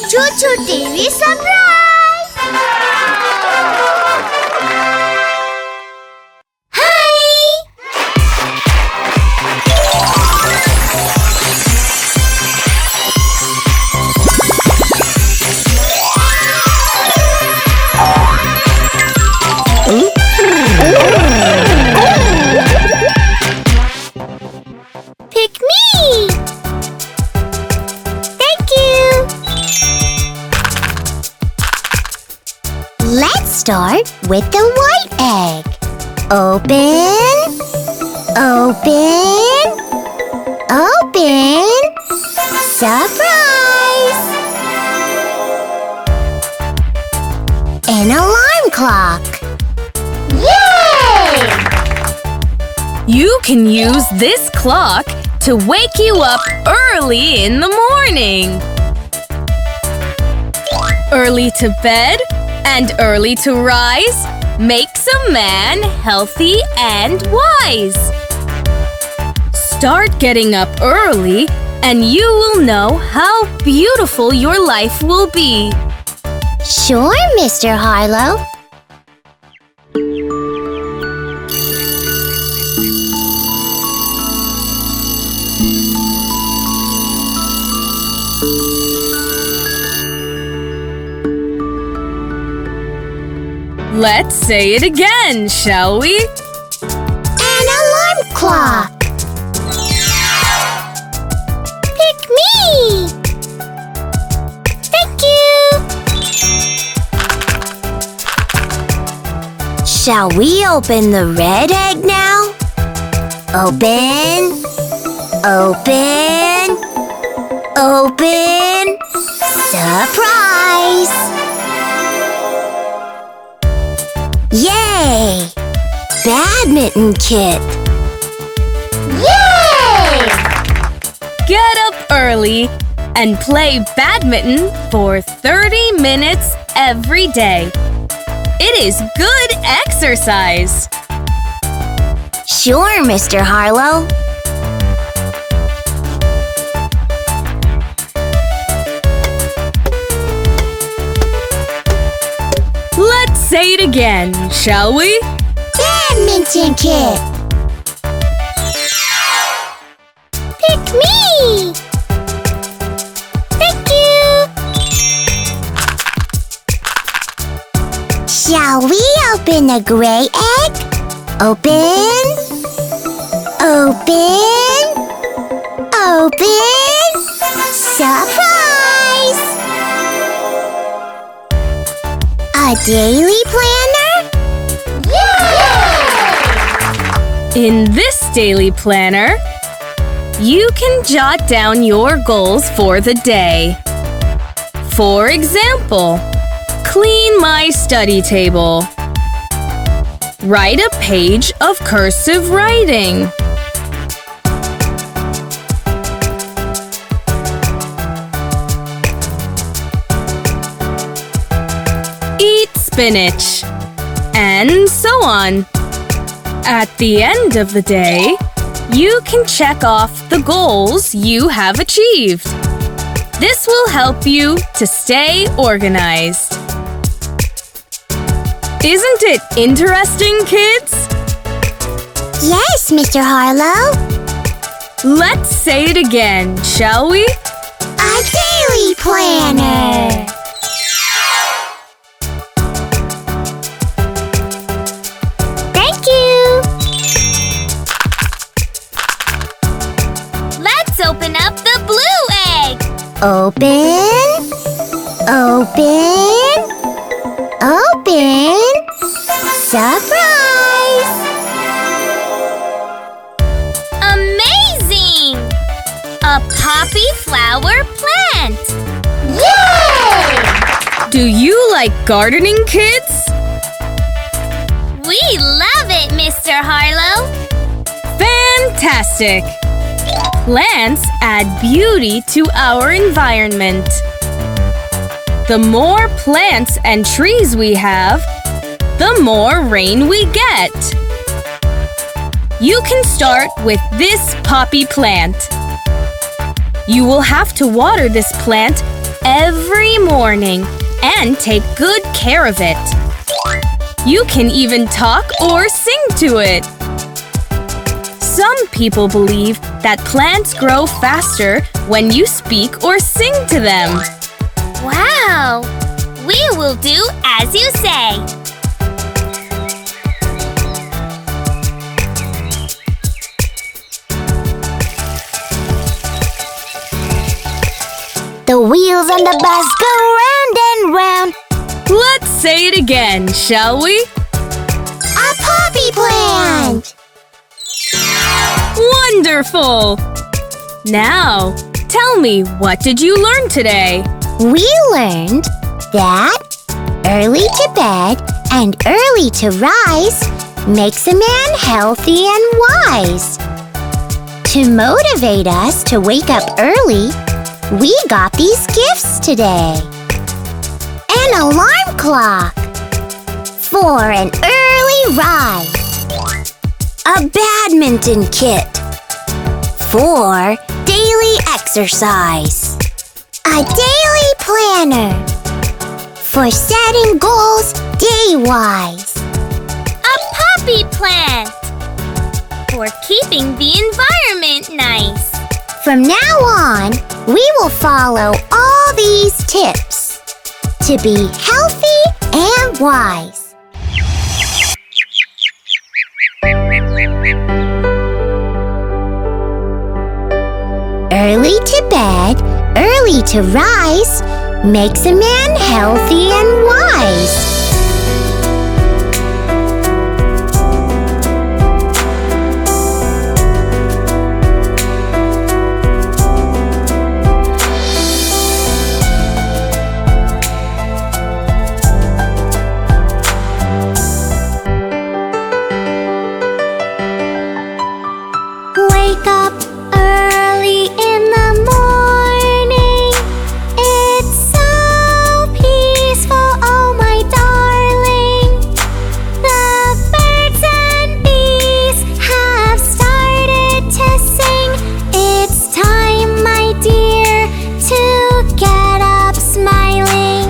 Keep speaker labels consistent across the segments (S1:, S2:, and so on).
S1: ChuChuTV surprise! Pick me! Thank you! Let's start with the white egg. Open, open, open. Surprise! An alarm clock. Yay!
S2: You can use this clock to wake you up early in the morning. Early to bed and early to rise makes a man healthy and wise. Start getting up early and you will know how beautiful your life will be.
S1: Sure, Mr.Harlo.
S2: Let's say it again, shall we?
S1: An alarm clock. Pick me! Thank you! Shall we open the red egg now? Open, open, open. Surprise! Yay! Badminton kit! Yay!
S2: Get up early and play badminton for 30 minutes every day. It is good exercise.
S1: Sure, Mr. Harlo.
S2: Let's say it again, shall we?
S1: Badminton kit! Pick me! Thank you! Shall we open the gray egg? Open, open, open. Surprise! A daily planner? Yay!
S2: In this daily planner, you can jot down your goals for the day. For example, clean my study table. Write a page of cursive writing. Eat spinach, and so on. At the end of the day, you can check off the goals you have achieved. This will help you to stay organized. Isn't it interesting, kids?
S1: Yes, Mr. Harlo.
S2: Let's say it again, shall we?
S1: A daily planner. Thank you.
S3: Let's open up the blue egg.
S1: Open, open, open. Surprise!
S3: Amazing! A poppy flower plant.
S1: Yay!
S2: Do you like gardening, kids?
S3: We love it, Mr. Harlo.
S2: Fantastic! Plants add beauty to our environment. The more plants and trees we have, the more rain we get. You can start with this poppy plant. You will have to water this plant every morning and take good care of it. You can even talk or sing to it. Some people believe that plants grow faster when you speak or sing to them.
S3: Wow! We will do as you say.
S1: The wheels on the bus go round and round.
S2: Let's say it again, shall we?
S1: A poppy plant!
S2: Wonderful! Now, tell me, what did you learn today?
S1: We learned that early to bed and early to rise makes a man healthy and wise. To motivate us to wake up early, we got these gifts today. An alarm clock for an early rise. A badminton kit for daily exercise. A daily planner for setting goals day-wise.
S3: A poppy plant for keeping the environment nice.
S1: From now on, we will follow all these tips to be healthy and wise. Early to bed, early to rise makes a man healthy and wise. Wake up early in the morning. It's so peaceful, oh my darling. The birds and bees have started to sing. It's time, my dear, to get up smiling.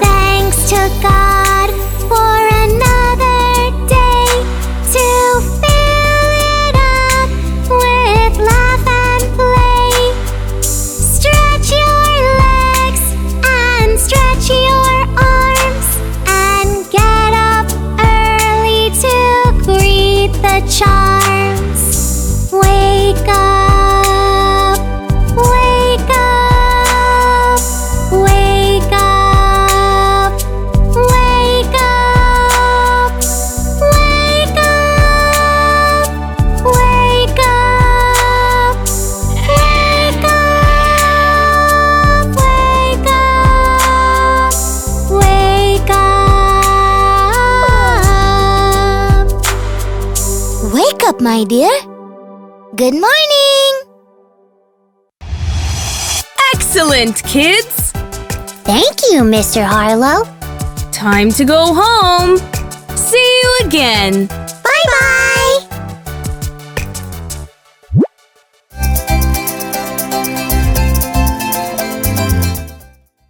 S1: Thanks to God for another day to fill it up with laugh and play. Stretch your legs and stretch your arms and get up early to greet the charms. Wake up, wake up, wake up, wake up, wake up, wake up, wake up, wake up, wake up. Wake up, my dear. Good morning.
S2: Excellent, kids!
S1: Thank you, Mr. Harlo.
S2: Time to go home. See you again.
S1: Bye-bye.